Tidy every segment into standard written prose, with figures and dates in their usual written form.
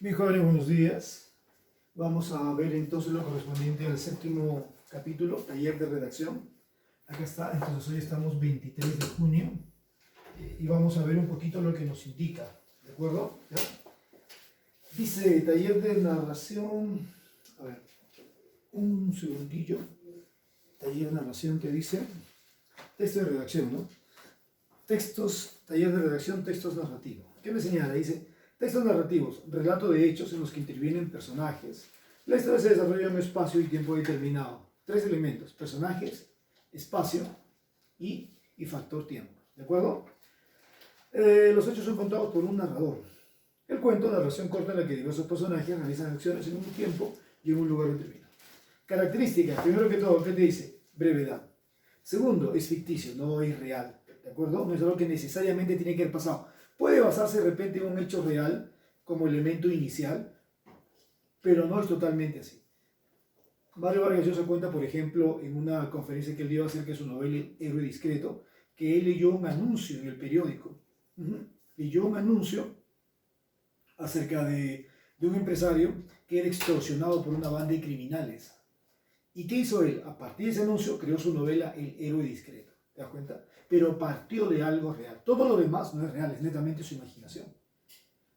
Bien, jóvenes, buenos días. Vamos a ver entonces lo correspondiente al séptimo capítulo, taller de redacción. Acá está, entonces hoy estamos 23 de junio y vamos a ver un poquito lo que nos indica, ¿de acuerdo? ¿Ya? Dice taller de narración, a ver, un segundillo, taller de narración que dice, texto de redacción, ¿no? Textos, taller de redacción, textos narrativos. ¿Qué me señala? Dice, textos narrativos, relato de hechos en los que intervienen personajes. La historia se desarrolla en un espacio y tiempo determinado. Tres elementos, personajes, espacio y factor tiempo. ¿De acuerdo? Los hechos son contados por un narrador. El cuento, narración corta en la que diversos personajes realizan acciones en un tiempo y en un lugar determinado. Características, primero que todo, ¿qué te dice? Brevedad. Segundo, es ficticio, no es real. ¿De acuerdo? No es algo que necesariamente tiene que haber pasado. Puede basarse de repente en un hecho real como elemento inicial, pero no es totalmente así. Mario Vargas Llosa cuenta, por ejemplo, en una conferencia que él dio acerca de su novela Héroe Discreto, que él leyó un anuncio en el periódico. Leyó un anuncio acerca de un empresario que era extorsionado por una banda de criminales. ¿Y qué hizo él? A partir de ese anuncio creó su novela El Héroe Discreto. ¿Te das cuenta? Pero partió de algo real. Todo lo demás no es real, es netamente su imaginación.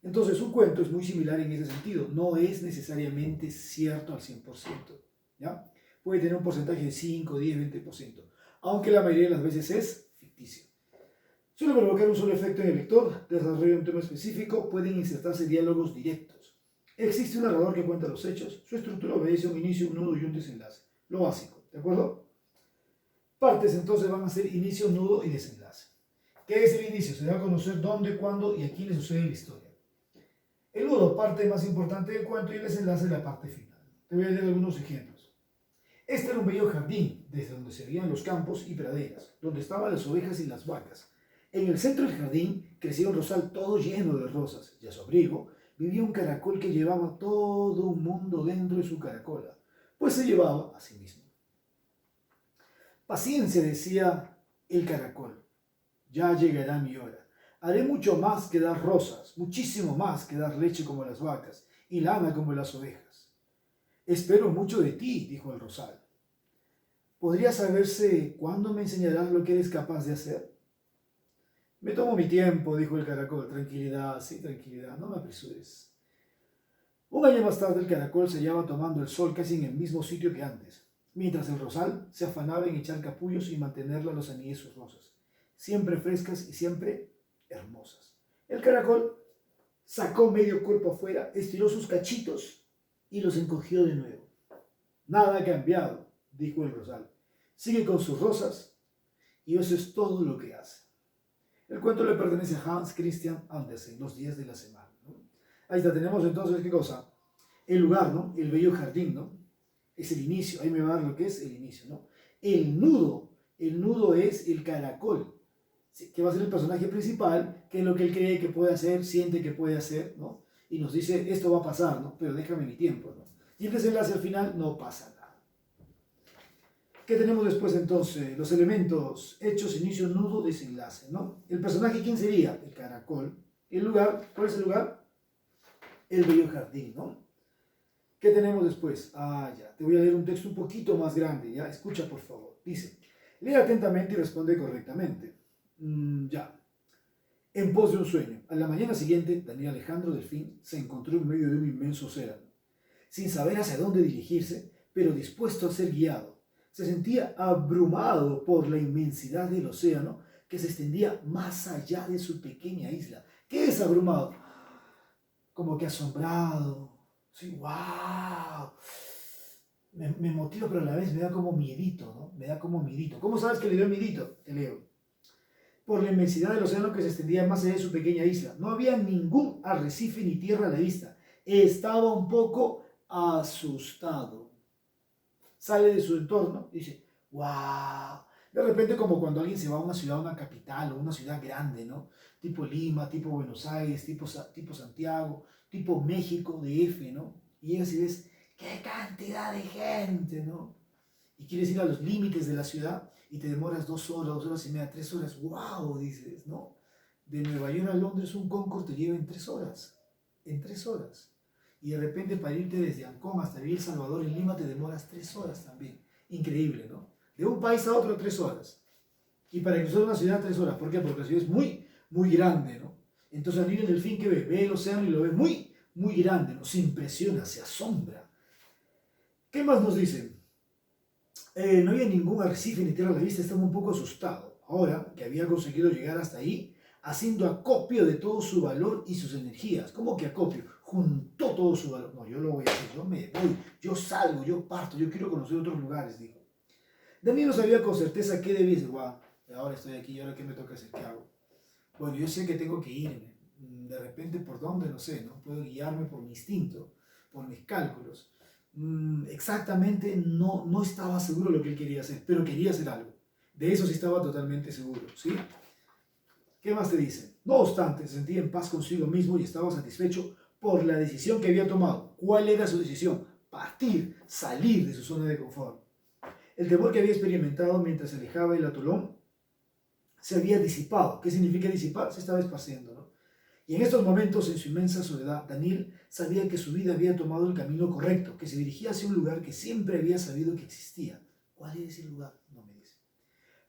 Entonces, un cuento es muy similar en ese sentido. No es necesariamente cierto al 100%. ¿Ya? Puede tener un porcentaje de 5, 10, 20%. Aunque la mayoría de las veces es ficticio. Suele provocar un solo efecto en el lector. Desarrolla un tema específico. Pueden insertarse diálogos directos. Existe un narrador que cuenta los hechos. Su estructura obedece a un inicio, un nudo y un desenlace. Lo básico. ¿De acuerdo? Partes entonces van a ser inicio, nudo y desenlace. ¿Qué es el inicio? Se da a conocer dónde, cuándo y a quién le sucede la historia. El nudo, parte más importante del cuento, y el desenlace, la parte final. Te voy a leer algunos ejemplos. Este era un bello jardín, desde donde se veían los campos y praderas, donde estaban las ovejas y las vacas. En el centro del jardín crecía un rosal todo lleno de rosas, y a su abrigo vivía un caracol que llevaba todo un mundo dentro de su caracola, pues se llevaba a sí mismo. Paciencia, decía el caracol, ya llegará mi hora. Haré mucho más que dar rosas, muchísimo más que dar leche como las vacas y lana como las ovejas. Espero mucho de ti, dijo el rosal. ¿Podría saberse cuándo me enseñarás lo que eres capaz de hacer? Me tomo mi tiempo, dijo el caracol. Tranquilidad, sí, tranquilidad, no me apresures. Un año más tarde el caracol se hallaba tomando el sol casi en el mismo sitio que antes, mientras el rosal se afanaba en echar capullos y mantenerla a los anillos sus rosas, siempre frescas y siempre hermosas. El caracol sacó medio cuerpo afuera, estiró sus cachitos y los encogió de nuevo. Nada ha cambiado, dijo el rosal. Sigue con sus rosas y eso es todo lo que hace. El cuento le pertenece a Hans Christian Andersen, Los días de la semana, ¿no? Ahí está, tenemos entonces, ¿qué cosa? El lugar, ¿no? El bello jardín, ¿no? Es el inicio, ahí me va a dar lo que es el inicio, ¿no? El nudo es el caracol, que va a ser el personaje principal, que es lo que él cree que puede hacer, siente que puede hacer, ¿no? Y nos dice, esto va a pasar, ¿no? Pero déjame mi tiempo, ¿no? Y el desenlace al final no pasa nada. ¿Qué tenemos después entonces? Los elementos, hechos, inicio, nudo, desenlace, ¿no? El personaje, ¿quién sería? El caracol. El lugar, ¿cuál es el lugar? El bello jardín, ¿no? ¿Qué tenemos después? Ya, te voy a leer un texto un poquito más grande, ¿ya? Escucha, por favor. Dice, lee atentamente y responde correctamente. Ya. En pos de un sueño. A la mañana siguiente, Daniel Alejandro Delfín se encontró en medio de un inmenso océano, sin saber hacia dónde dirigirse, pero dispuesto a ser guiado. Se sentía abrumado por la inmensidad del océano que se extendía más allá de su pequeña isla. ¿Qué es abrumado? Como que asombrado. Sí, wow. Me motiva, pero a la vez me da como miedito, ¿no? Me da como miedito. ¿Cómo sabes que le dio miedito? Te leo. Por la inmensidad del océano que se extendía más allá de su pequeña isla. No había ningún arrecife ni tierra a la vista. Estaba un poco asustado. Sale de su entorno y dice, wow. De repente como cuando alguien se va a una ciudad, una capital o una ciudad grande, ¿no? Tipo Lima, tipo Buenos Aires, tipo Santiago, tipo México, DF, ¿no? Y llegas y ves, ¡qué cantidad de gente!, ¿no? Y quieres ir a los límites de la ciudad y te demoras 2 horas, 2 horas y media, 3 horas, ¡wow!, dices, ¿no? De Nueva York a Londres un Concorde te lleva en 3 horas, en 3 horas. Y de repente para irte desde Ancón hasta Villa El Salvador en Lima te demoras 3 horas también. Increíble, ¿no? De un país a otro 3 horas. Y para cruzar una ciudad 3 horas. ¿Por qué? Porque la ciudad es muy, muy grande, ¿no? Entonces Daniel el delfín que ve el océano y lo ve muy, muy grande, ¿no? Se impresiona, se asombra. ¿Qué más nos dicen? No había ningún arrecife ni tierra a la vista, estaba un poco asustado. Ahora que había conseguido llegar hasta ahí, haciendo acopio de todo su valor y sus energías. ¿Cómo que acopio? Juntó todo su valor. No, yo lo voy a hacer, yo me voy, yo salgo, yo parto, yo quiero conocer otros lugares, dijo. Daniel no sabía con certeza qué debía hacer. Guau, ahora estoy aquí, ¿y ahora qué me toca hacer? ¿Qué hago? Bueno, yo sé que tengo que irme. De repente, ¿por dónde? No sé, ¿no? Puedo guiarme por mi instinto, por mis cálculos. Exactamente no estaba seguro de lo que él quería hacer, pero quería hacer algo. De eso sí estaba totalmente seguro, ¿sí? ¿Qué más te dice? No obstante, se sentía en paz consigo mismo y estaba satisfecho por la decisión que había tomado. ¿Cuál era su decisión? Partir, salir de su zona de confort. El temor que había experimentado mientras se alejaba del atolón se había disipado. ¿Qué significa disipar? Se estaba esparciendo, ¿no? Y en estos momentos, en su inmensa soledad, Daniel sabía que su vida había tomado el camino correcto, que se dirigía hacia un lugar que siempre había sabido que existía. ¿Cuál es el lugar? No me dice.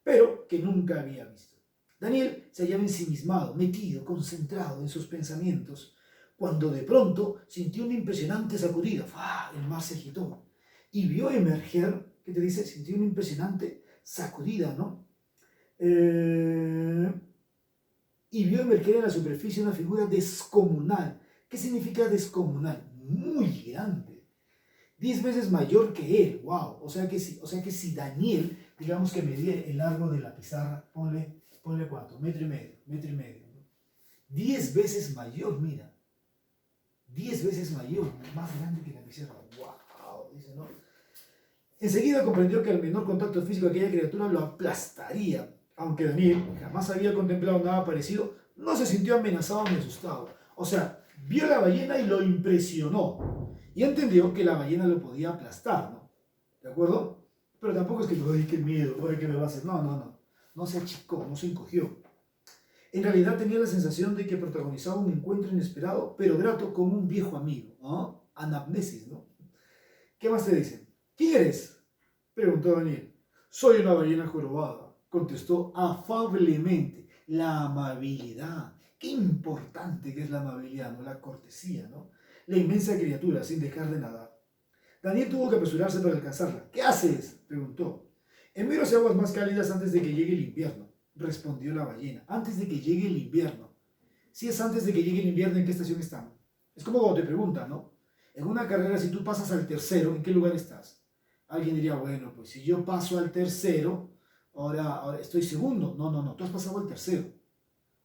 Pero que nunca había visto. Daniel se hallaba ensimismado, metido, concentrado en sus pensamientos, cuando de pronto sintió una impresionante sacudida. ¡Fua! El mar se agitó y vio emerger, ¿qué te dice? Sintió una impresionante sacudida, ¿no? Y vio emerger en la superficie una figura descomunal. ¿Qué significa descomunal? Muy grande. 10 veces mayor que él. ¡Wow! O sea que si Daniel, digamos que medía el largo de la pizarra, ponle ¿cuánto? Metro y medio, metro y medio. 10 veces mayor, mira. 10 veces mayor, más grande que la pizarra. ¡Wow! Dice, ¿no? Enseguida comprendió que el menor contacto físico de aquella criatura lo aplastaría. Aunque Daniel jamás había contemplado nada parecido, no se sintió amenazado ni asustado. O sea, vio la ballena y lo impresionó. Y entendió que la ballena lo podía aplastar, ¿no? ¿De acuerdo? Pero tampoco es que, ¡ay, qué miedo! ¿Ahora qué me va a hacer? No. No se achicó, no se encogió. En realidad tenía la sensación de que protagonizaba un encuentro inesperado, pero grato con un viejo amigo. ¿No? Anamnesis, ¿no? ¿Qué más te dicen? ¿Quién eres? Preguntó Daniel. Soy una ballena jorobada, contestó afablemente. La amabilidad. Qué importante que es la amabilidad, ¿no? La cortesía, ¿no? La inmensa criatura, sin dejar de nadar. Daniel tuvo que apresurarse para alcanzarla. ¿Qué haces? Preguntó. Envío hacia aguas más cálidas antes de que llegue el invierno, respondió la ballena. Antes de que llegue el invierno. Si es antes de que llegue el invierno, ¿en qué estación están? Es como cuando te preguntan, ¿no? En una carrera, si tú pasas al tercero, ¿en qué lugar estás? Alguien diría, bueno, pues si yo paso al tercero, ahora estoy segundo. No, tú has pasado al tercero.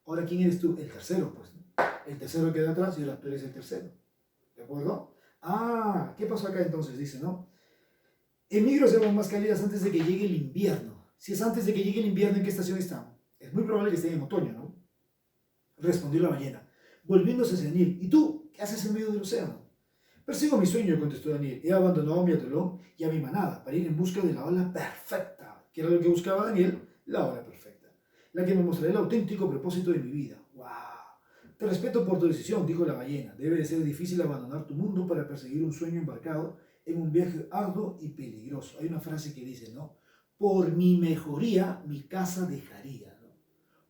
Ahora, ¿quién eres tú? El tercero, pues. ¿No? El tercero queda atrás y ahora tú eres el tercero. ¿De acuerdo? Ah, ¿qué pasó acá entonces? Dice, ¿no? Emigro hacia aguas más cálidas antes de que llegue el invierno. Si es antes de que llegue el invierno, ¿en qué estación están? Es muy probable que estén en otoño, ¿no? Respondió la ballena, volviéndose hacia Daniel. ¿Y tú? ¿Qué haces en medio del océano? Persigo mi sueño, contestó Daniel. He abandonado mi atolón y a mi manada para ir en busca de la ola perfecta. ¿Qué era lo que buscaba Daniel? La ola perfecta. La que me mostrará el auténtico propósito de mi vida. ¡Wow! Te respeto por tu decisión, dijo la ballena. Debe de ser difícil abandonar tu mundo para perseguir un sueño embarcado en un viaje arduo y peligroso. Hay una frase que dice, ¿no? Por mi mejoría, mi casa dejaría, ¿no?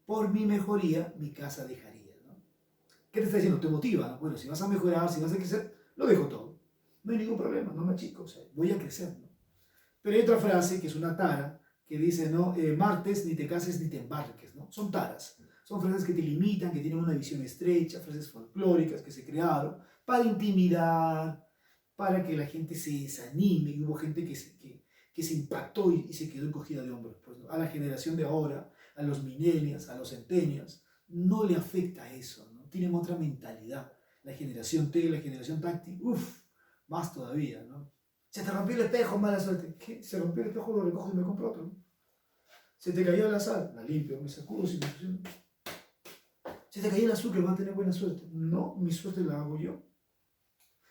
Por mi mejoría, mi casa dejaría, ¿no? ¿Qué te está diciendo? Te motiva, ¿no? Bueno, si vas a mejorar, si vas a crecer, lo dejo todo. No hay ningún problema, no me achico, o sea, voy a crecer, ¿no? Pero hay otra frase que es una tara, que dice, ¿no? Martes, ni te cases ni te embarques, ¿no? Son taras. Son frases que te limitan, que tienen una visión estrecha, frases folclóricas que se crearon para intimidar, para que la gente se desanime. Y hubo gente que se impactó y se quedó encogida de hombros. Pues, ¿no? A la generación de ahora, a los millennials, a los centennials, no le afecta eso, ¿no? Tienen otra mentalidad. La generación T, la generación táctil, más todavía, ¿no? Se te rompió el espejo, mala suerte. ¿Qué? Se rompió el espejo, lo recojo y me compro otro, ¿no? Se te cayó la sal, la limpio, me sacudo sin funciona. Se te cayó el azúcar, va a tener buena suerte. No, mi suerte la hago yo.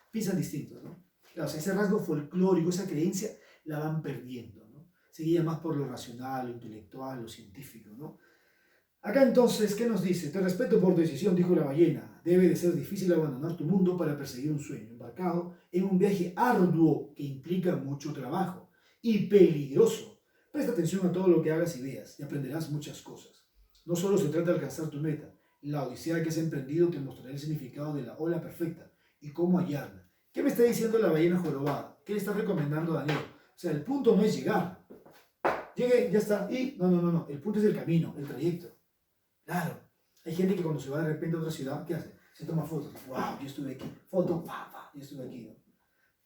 Piensan distintos, ¿no? Claro, o sea, ese rasgo folclórico, esa creencia, la van perdiendo, ¿no? Se guía más por lo racional, lo intelectual, lo científico, ¿no? Acá entonces, ¿qué nos dice? Te respeto por tu decisión, dijo la ballena. debe de ser difícil abandonar tu mundo para perseguir un sueño, embarcado en un viaje arduo que implica mucho trabajo y peligroso. Presta atención a todo lo que hagas y veas y aprenderás muchas cosas. No solo se trata de alcanzar tu meta, la odisea que has emprendido te mostrará el significado de la ola perfecta y cómo hallarla. ¿Qué me está diciendo la ballena jorobada? ¿Qué le está recomendando Daniel? O sea, el punto no es llegar. Llegué, ya está, y no. El punto es el camino, el trayecto. Claro. Hay gente que cuando se va de repente a otra ciudad, ¿qué hace? Se toma fotos. ¡Wow! Yo estuve aquí. Foto, yo estuve aquí, ¿no?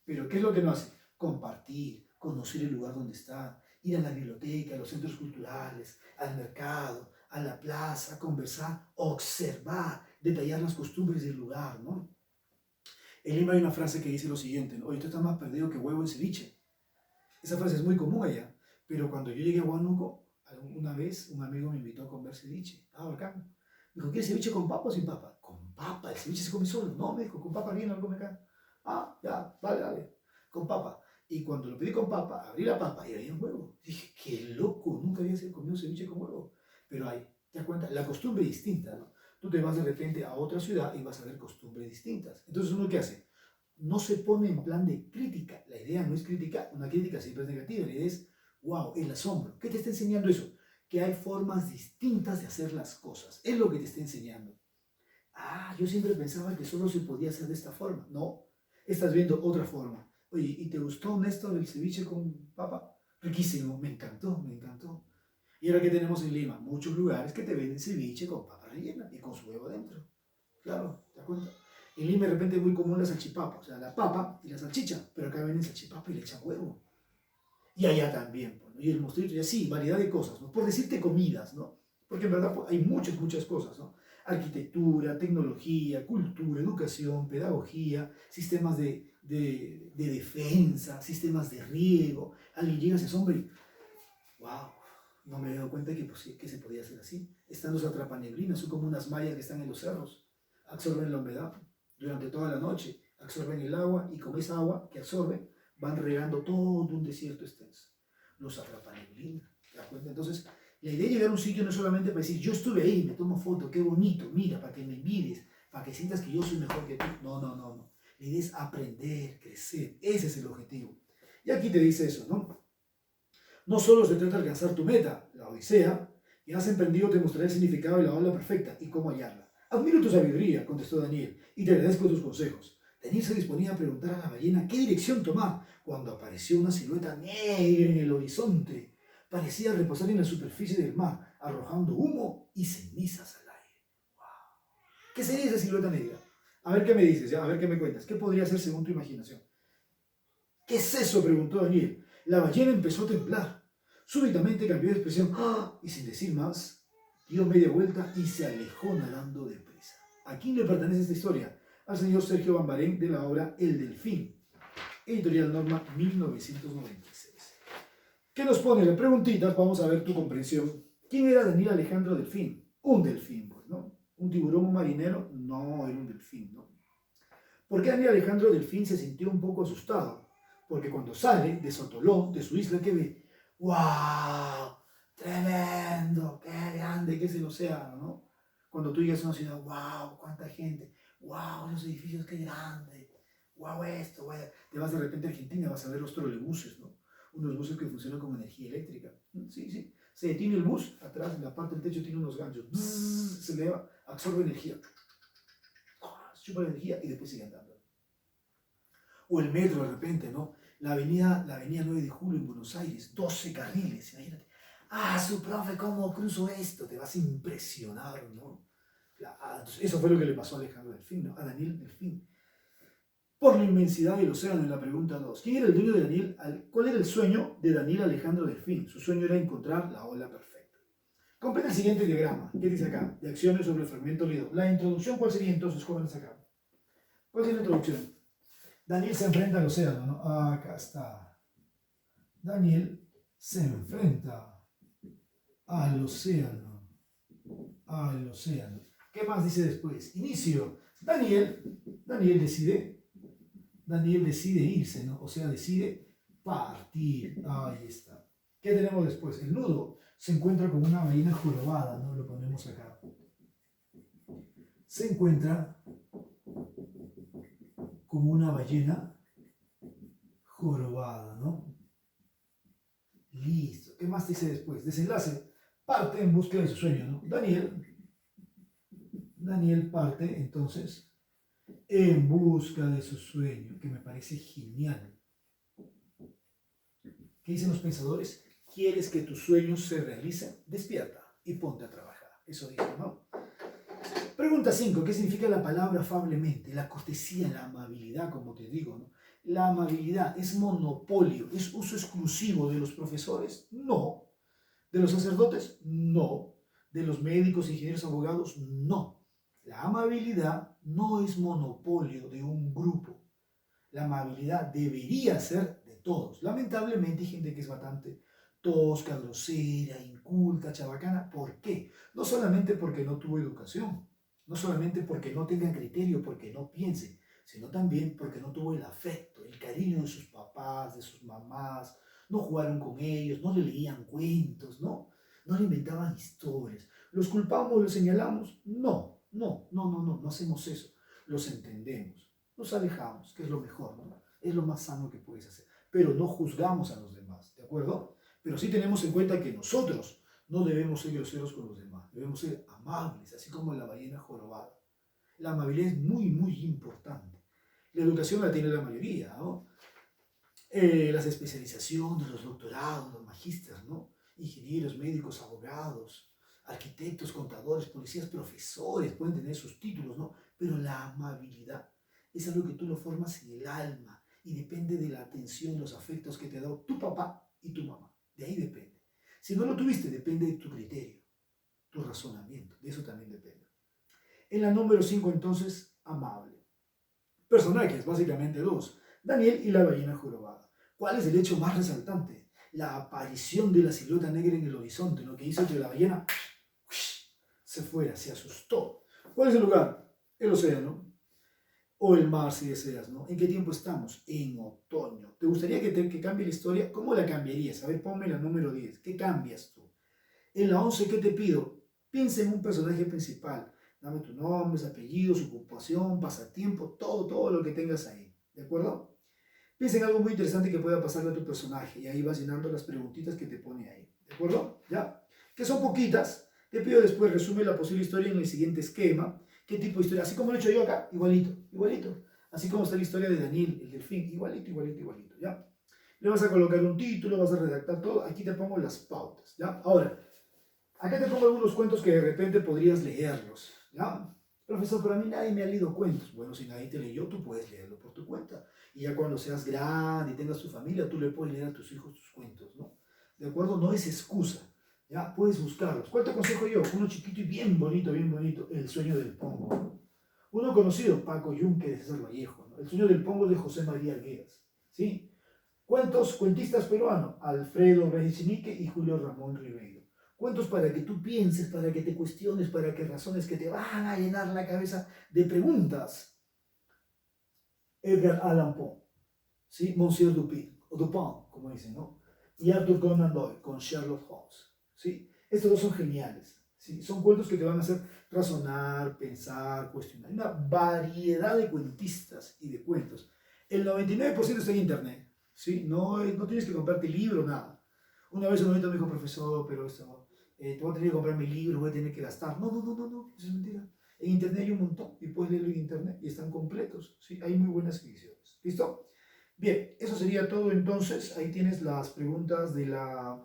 Pero ¿qué es lo que no hace? Compartir, conocer el lugar donde está, ir a la biblioteca, a los centros culturales, al mercado, a la plaza, conversar, observar, detallar las costumbres del lugar, ¿no? En Lima hay una frase que dice lo siguiente, ¿no? Oye, tú estás más perdido que huevo en ceviche. Esa frase es muy común allá, pero cuando yo llegué a Huánuco, una vez un amigo me invitó a comer ceviche. Estaba bacán. Me dijo, ¿quieres ceviche con papa o sin papa? Con papa, el ceviche se come solo. No, me dijo, con papa bien, no lo come acá. Ah, ya, vale, con papa. Y cuando lo pedí con papa, abrí la papa y había un huevo. Dije, qué loco, nunca había comido ceviche con huevo. Pero hay, te das cuenta, la costumbre es distinta, ¿no? Tú te vas de repente a otra ciudad y vas a ver costumbres distintas. Entonces, ¿uno qué hace? No se pone en plan de crítica. La idea no es crítica, una crítica siempre es negativa. La idea es, wow, el asombro. ¿Qué te está enseñando eso? Que hay formas distintas de hacer las cosas. Es lo que te está enseñando. Ah, yo siempre pensaba que solo se podía hacer de esta forma. No, estás viendo otra forma. Oye, ¿y te gustó, Néstor, el ceviche con papa? Riquísimo, me encantó, me encantó. Y ahora que tenemos en Lima, muchos lugares que te venden ceviche con papa rellena y con su huevo dentro. Claro, ¿te das cuenta? En Lima de repente es muy común la salchipapa, o sea, la papa y la salchicha, pero acá venden salchipapa y le echan huevo. Y allá también, pues, ¿no? Y el mostrito, y así, variedad de cosas, ¿no? Por decirte comidas, ¿no? Porque en verdad pues, hay muchas cosas, ¿no? Arquitectura, tecnología, cultura, educación, pedagogía, sistemas de defensa, sistemas de riego. Alguien llega y se asombra y, wow, no me había dado cuenta que, pues, que se podía hacer así. Están los atrapaneblinas, son como unas mallas que están en los cerros, absorben la humedad durante toda la noche, absorben el agua y con esa agua que absorben van regando todo un desierto extenso. Los atrapaneblinas, ¿te das cuenta? Entonces, la idea de llegar a un sitio no es solamente para decir, yo estuve ahí, me tomo foto, qué bonito, mira, para que me envidies, para que sientas que yo soy mejor que tú. No. La idea es aprender, crecer, ese es el objetivo. Y aquí te dice eso, ¿no? No solo se trata de alcanzar tu meta, la odisea, que has emprendido te mostrará el significado de la ola perfecta y cómo hallarla. Admiro tu sabiduría, contestó Daniel, y te agradezco tus consejos. Daniel se disponía a preguntar a la ballena qué dirección tomar cuando apareció una silueta negra en el horizonte. Parecía reposar en la superficie del mar, arrojando humo y cenizas al aire. ¡Wow! ¿Qué sería esa silueta negra? A ver qué me dices, ¿ya? A ver qué me cuentas. ¿Qué podría ser según tu imaginación? ¿Qué es eso?, preguntó Daniel. La ballena empezó a temblar. Súbitamente cambió de expresión y sin decir más, dio media vuelta y se alejó nadando deprisa. ¿A quién le pertenece esta historia? Al señor Sergio Bambarén de la obra El Delfín, editorial Norma 1996. ¿Qué nos pone la preguntita? Vamos a ver tu comprensión. ¿Quién era Daniel Alejandro Delfín? Un delfín, pues, ¿no? ¿Un tiburón, un marinero? No, era un delfín, ¿no? ¿Por qué Daniel Alejandro Delfín se sintió un poco asustado? Porque cuando sale de Sotoló, de su isla, ¿qué ve? ¡Wow! ¡Tremendo! ¡Qué grande que es el océano!, ¿no? Cuando tú llegas a una ciudad, ¡wow! ¡Cuánta gente! ¡Wow! Los edificios, qué grande. ¡Wow! Esto, güey. Te vas de repente a Argentina, vas a ver los trolebuses, ¿no? Unos buses que funcionan con energía eléctrica. Sí. Se detiene el bus, atrás en la parte del techo tiene unos ganchos. Bzzz, se eleva, absorbe energía. Chupa la energía y después sigue andando. O el metro de repente, ¿no? La avenida 9 de Julio en Buenos Aires, 12 carriles, imagínate. Su profe, ¿cómo cruzo esto? Te vas a impresionar, ¿no? Entonces, eso fue lo que le pasó a Alejandro Delfín, ¿no? A Daniel Delfín. Por la inmensidad del océano, en la pregunta 2. ¿Quién era el dueño de Daniel? ¿Cuál era el sueño de Daniel Alejandro Delfín? Su sueño era encontrar la ola perfecta. Completa el siguiente diagrama. ¿Qué dice acá? De acciones sobre el fragmento leído. La introducción, ¿cuál sería entonces, jóvenes acá? ¿Cuál es la introducción? Daniel se enfrenta al océano, ¿no? Acá está. Daniel se enfrenta al océano. Al océano. ¿Qué más dice después? Inicio. Daniel decide irse, ¿no? O sea, decide partir. Ahí está. ¿Qué tenemos después? El nudo se encuentra con una ballena jorobada, ¿no? Lo ponemos acá. se encuentra como una ballena jorobada, ¿no? Listo. ¿Qué más dice después? Desenlace. Parte en busca de su sueño, ¿no? Daniel parte entonces en busca de su sueño, que me parece genial. ¿Qué dicen los pensadores? ¿Quieres que tus sueños se realicen? Despierta y ponte a trabajar. Eso dice, ¿no? Pregunta 5. ¿Qué significa la palabra afablemente? La cortesía, la amabilidad, como te digo, ¿no? ¿La amabilidad es monopolio, es uso exclusivo de los profesores? No. ¿De los sacerdotes? No. ¿De los médicos, ingenieros, abogados? No. La amabilidad no es monopolio de un grupo. La amabilidad debería ser de todos. Lamentablemente hay gente que es bastante tosca, grosera, inculta, chabacana. ¿Por qué? No solamente porque no tuvo educación, no solamente porque no tenga criterio, porque no piense, sino también porque no tuvo el afecto, el cariño de sus papás, de sus mamás, no jugaron con ellos, no le leían cuentos, no le inventaban historias. ¿Los culpamos, los señalamos? No hacemos eso. Los entendemos, nos alejamos, que es lo mejor, ¿no? Es lo más sano que puedes hacer. Pero no juzgamos a los demás, ¿de acuerdo? Pero sí tenemos en cuenta que nosotros no debemos ser groseros con los demás, debemos ser amables, así como la ballena jorobada. La amabilidad es muy, muy importante. La educación la tiene la mayoría, ¿no? Las especializaciones, los doctorados, los magísteres, ¿no? Ingenieros, médicos, abogados, arquitectos, contadores, policías, profesores, pueden tener sus títulos, ¿no? Pero la amabilidad es algo que tú lo formas en el alma y depende de la atención y los afectos que te da tu papá y tu mamá. De ahí depende. Si no lo tuviste, depende de tu criterio, tu razonamiento, de eso también depende. En la número 5, entonces, amable. Personajes, básicamente dos, Daniel y la ballena jorobada. ¿Cuál es el hecho más resaltante? La aparición de la silueta negra en el horizonte, lo que hizo que la ballena se fuera, se asustó. ¿Cuál es el lugar? El océano o el mar, si deseas, ¿no? ¿En qué tiempo estamos? En otoño. ¿Te gustaría que cambie la historia? ¿Cómo la cambiarías? A ver, ponme la número 10. ¿Qué cambias tú? En la 11, ¿qué te pido? Piensa en un personaje principal. Dame tu nombre, apellido, su ocupación, pasatiempo, todo lo que tengas ahí. ¿De acuerdo? Piensa en algo muy interesante que pueda pasarle a tu personaje y ahí vas llenando las preguntitas que te pone ahí. ¿De acuerdo? ¿Ya? Que son poquitas. Te pido después resume la posible historia en el siguiente esquema. ¿Qué tipo de historia? Así como lo he hecho yo acá, igualito. Así como está la historia de Daniel, el delfín, igualito, ¿ya? Le vas a colocar un título, vas a redactar todo. Aquí te pongo las pautas, ¿ya? Ahora, acá te pongo algunos cuentos que de repente podrías leerlos, ¿ya? Profesor, pero a mí nadie me ha leído cuentos. Bueno, si nadie te leyó, tú puedes leerlo por tu cuenta. Y ya cuando seas grande y tengas tu familia, tú le puedes leer a tus hijos tus cuentos, ¿no? ¿De acuerdo? No es excusa, ¿ya? Puedes buscarlos. ¿Cuál te aconsejo yo? Uno chiquito y bien bonito, El sueño del pongo, ¿no? Uno conocido, Paco Yunque de César Vallejo, ¿no? El sueño del pongo de José María Arguedas, ¿sí? Cuentistas peruanos, Alfredo Reyes y Julio Ramón Ribeiro. Cuentos para que tú pienses, para que te cuestiones, para que razones que te van a llenar la cabeza de preguntas. Edgar Allan Poe, ¿sí? Monsieur Dupin, o Dupin, como dicen, ¿no? Y Arthur Conan Doyle con Sherlock Holmes, ¿sí? Estos dos son geniales, ¿sí? Son cuentos que te van a hacer razonar, pensar, cuestionar. Hay una variedad de cuentistas y de cuentos. El 99% está en internet, ¿sí? No tienes que comprarte libro, nada. Una vez un momento me dijo, profesor, pero esto, te voy a tener que comprar mi libro, voy a tener que gastar. No, eso es mentira. En internet hay un montón y puedes leerlo en internet y están completos, ¿sí? Hay muy buenas ediciones. ¿Listo? Bien, eso sería todo entonces. Ahí tienes las preguntas de la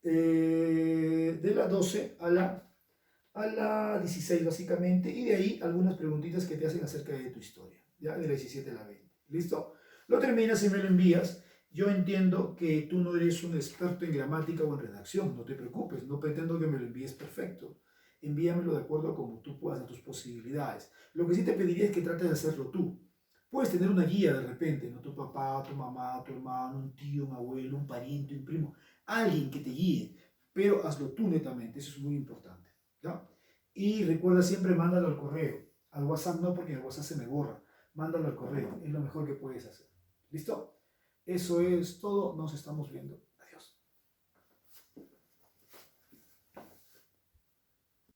12 a la 16 básicamente, y de ahí algunas preguntitas que te hacen acerca de tu historia, ya de la 17 a la 20. ¿Listo? Lo terminas y me lo envías. Yo entiendo que tú no eres un experto en gramática o en redacción, no te preocupes, no pretendo que me lo envíes perfecto. Envíamelo de acuerdo a como tú puedas, a tus posibilidades. Lo que sí te pediría es que trates de hacerlo tú. Puedes tener una guía de repente, ¿no? Tu papá, tu mamá, tu hermano, un tío, un abuelo, un pariente, un primo, alguien que te guíe, pero hazlo tú netamente, eso es muy importante, ¿ya? Y recuerda siempre, mándalo al correo, al WhatsApp no, porque el WhatsApp se me borra, mándalo al correo, es lo mejor que puedes hacer. ¿Listo? Eso es todo, nos estamos viendo.